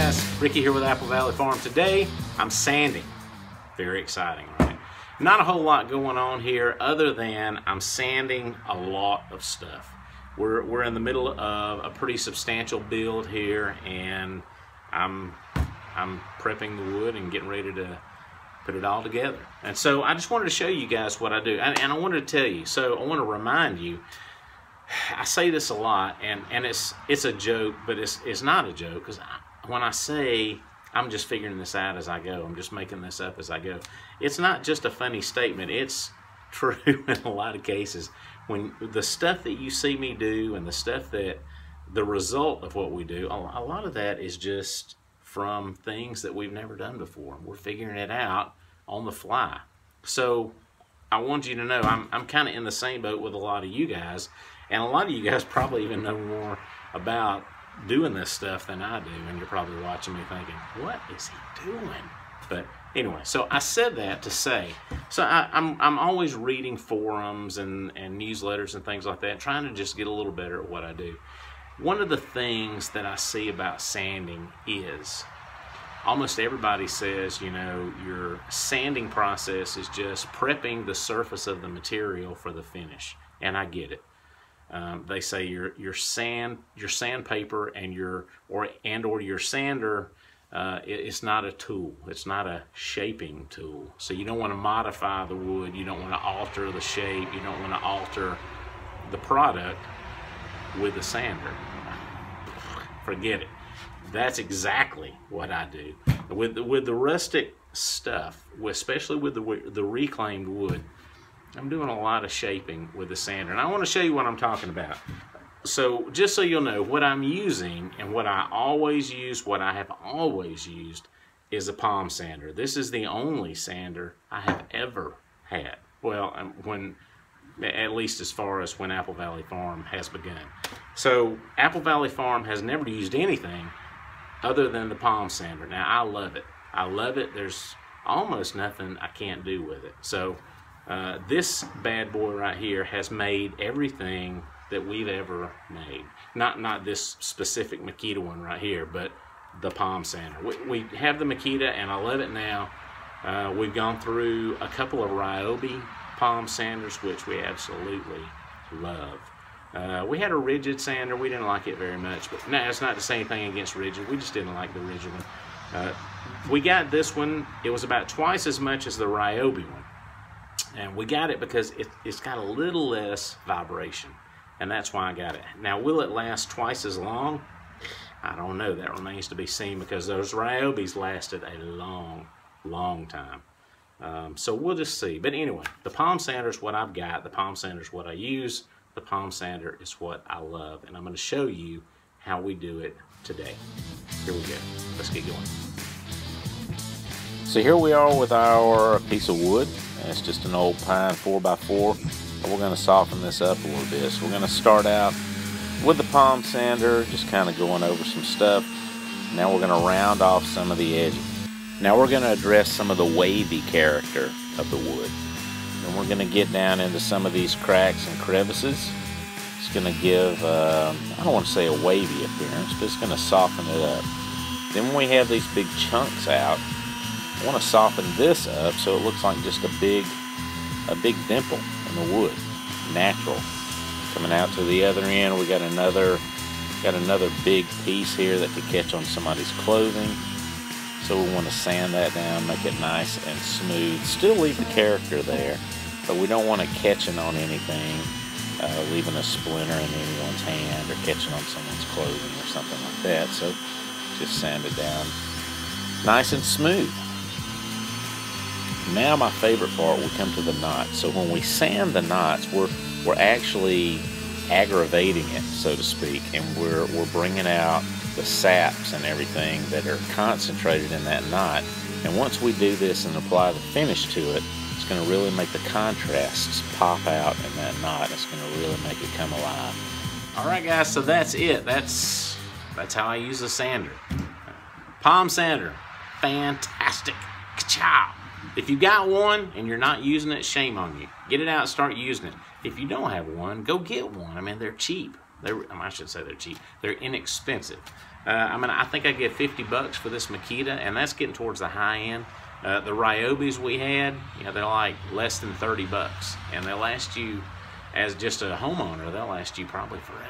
guys, Ricky here with Apple Valley Farm. Today I'm sanding. Very exciting, right? Not a whole lot going on here other than I'm sanding a lot of stuff. We're in the middle of a pretty substantial build here, and I'm prepping the wood and getting ready to put it all together. And so I just wanted to show you guys what I do, and I wanted to tell you, so I want to remind you, I say this a lot, and it's a joke, but it's not a joke, because when I say I'm just figuring this out as I go, I'm just making this up as I go, it's not just a funny statement. It's true in a lot of cases. When the stuff that you see me do and the stuff that the result of what we do, a lot of that is just from things that we've never done before. We're figuring it out on the fly. So I want you to know I'm kind of in the same boat with a lot of you guys, and a lot of you guys probably even know more about doing this stuff than I do, and you're probably watching me thinking, what is he doing? But anyway, so I said that to say, so I'm always reading forums and newsletters and things like that, trying to just get a little better at what I do. One of the things that I see about sanding is almost everybody says, you know, your sanding process is just prepping the surface of the material for the finish, and I get it. They say your sandpaper and your sander, it's not a tool. It's not a shaping tool. So you don't want to modify the wood. You don't want to alter the shape. You don't want to alter the product with a sander. Forget it. That's exactly what I do with the rustic stuff, especially with the reclaimed wood. I'm doing a lot of shaping with the sander, and I want to show you what I'm talking about. So just so you'll know, what I'm using and what I always use, what I have always used, is a palm sander. This is the only sander I have ever had. Well, at least as far as when Apple Valley Farm has begun. So Apple Valley Farm has never used anything other than the palm sander. Now I love it. I love it. There's almost nothing I can't do with it. So this bad boy right here has made everything that we've ever made. Not this specific Makita one right here, but the palm sander. We have the Makita, and I love it now. We've gone through a couple of Ryobi palm sanders, which we absolutely love. We had a rigid sander. We didn't like it very much, but no, it's not to say anything against rigid. We just didn't like the rigid one. We got this one. It was about twice as much as the Ryobi one. And we got it because it's got a little less vibration, and that's why I got it. Now, will it last twice as long? I don't know. That remains to be seen, because those Ryobis lasted a long, long time. So we'll just see. But anyway, the palm sander is what I've got. The palm sander is what I use. The palm sander is what I love, and I'm going to show you how we do it today. Here we go. Let's get going. So here we are with our piece of wood. It's just an old pine 4x4. We're going to soften this up a little bit. So we're going to start out with the palm sander, just kind of going over some stuff. Now we're going to round off some of the edges. Now we're going to address some of the wavy character of the wood. And we're going to get down into some of these cracks and crevices. It's going to give, I don't want to say a wavy appearance, but it's going to soften it up. Then when we have these big chunks out, I want to soften this up so it looks like just a big dimple in the wood, natural. Coming out to the other end, we got another big piece here that could catch on somebody's clothing. So we want to sand that down, make it nice and smooth. Still leave the character there, but we don't want it catching on anything, leaving a splinter in anyone's hand or catching on someone's clothing or something like that. So just sand it down nice and smooth. Now my favorite part, we come to the knots. So when we sand the knots, we're actually aggravating it, so to speak, and we're bringing out the saps and everything that are concentrated in that knot. And once we do this and apply the finish to it, it's going to really make the contrasts pop out in that knot. It's going to really make it come alive. All right, guys, so that's it. That's how I use the sander. Palm sander, fantastic. Ka-chow. If you got one and you're not using it, shame on you. Get it out and start using it. If you don't have one, go get one. I mean, they're cheap. I shouldn't say they're cheap. They're inexpensive. I mean, I think I get 50 bucks for this Makita, and that's getting towards the high end. The Ryobis we had, you know, they're like less than 30 bucks, and they'll last you, as just a homeowner, they'll last you probably forever.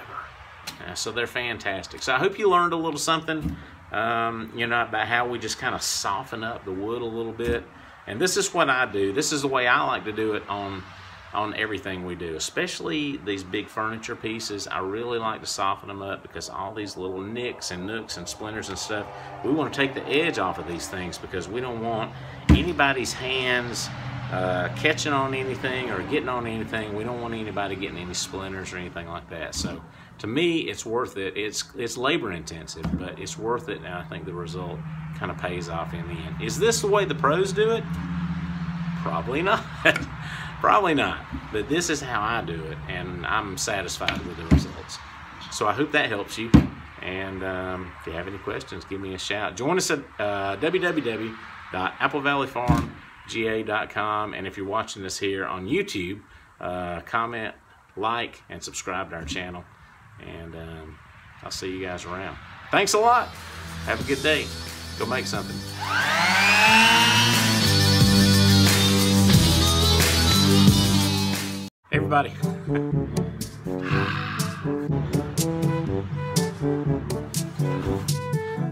So they're fantastic. So I hope you learned a little something, you know, about how we just kind of soften up the wood a little bit. And this is what I do. This is the way I like to do it on everything we do, especially these big furniture pieces. I really like to soften them up because all these little nicks and nooks and splinters and stuff, we want to take the edge off of these things because we don't want anybody's hands catching on anything or getting on anything. We don't want anybody getting any splinters or anything like that. So to me, it's worth it. It's labor intensive, but it's worth it, and I think the result kind of pays off in the end. Is this the way the pros do it? Probably not. Probably not, but this is how I do it, and I'm satisfied with the results. So I hope that helps you, and if you have any questions, give me a shout. Join us at www.applevalleyfarmga.com, and if you're watching this here on YouTube, comment, like, and subscribe to our channel, and I'll see you guys around. Thanks a lot. Have a good day. Go make something. Everybody. I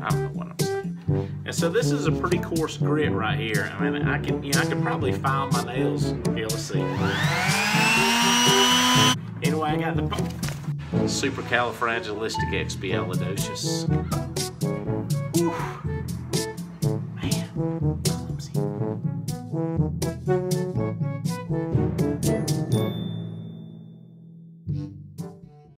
don't know what I'm saying. And so this is a pretty coarse grit right here. I mean, I could probably file my nails. Here, let's see. Anyway, I got the supercalifragilisticexpialidocious. Whew. Man, clumsy.